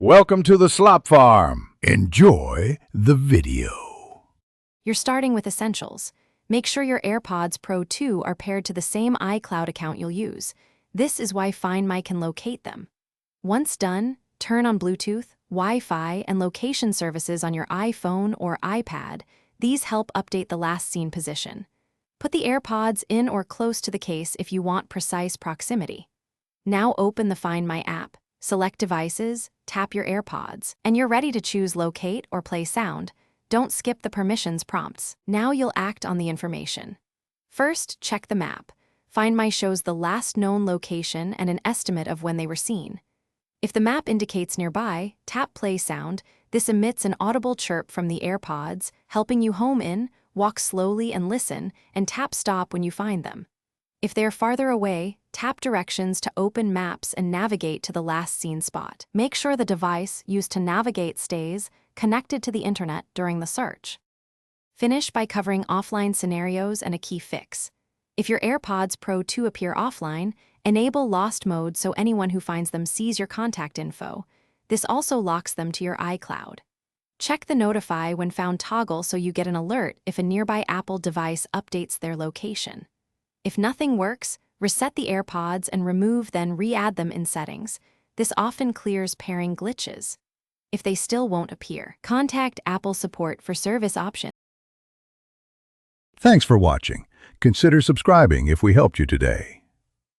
Welcome to the Slop Farm. Enjoy the video. You're starting with essentials. Make sure your AirPods Pro 2 are paired to the same iCloud account you'll use. This is why Find My can locate them. Once done, turn on Bluetooth, Wi-Fi, and location services on your iPhone or iPad. These help update the last seen position. Put the AirPods in or close to the case if you want precise proximity. Now open the Find My app. Select Devices, tap your AirPods, and you're ready to choose Locate or Play Sound. Don't skip the permissions prompts. Now you'll act on the information. First, check the map. Find My shows the last known location and an estimate of when they were seen. If the map indicates nearby, tap Play Sound. This emits an audible chirp from the AirPods, helping you home in, walk slowly and listen, and tap Stop when you find them. If they're farther away, tap Directions to open maps and navigate to the last seen spot. Make sure the device used to navigate stays connected to the internet during the search. Finish by covering offline scenarios and a key fix. If your AirPods Pro 2 appear offline, enable Lost Mode so anyone who finds them sees your contact info. This also locks them to your iCloud. Check the Notify when found toggle so you get an alert if a nearby Apple device updates their location. If nothing works, reset the AirPods and remove, then re-add them in settings. This often clears pairing glitches. If they still won't appear, contact Apple support for service options. Thanks for watching. Consider subscribing if we helped you today.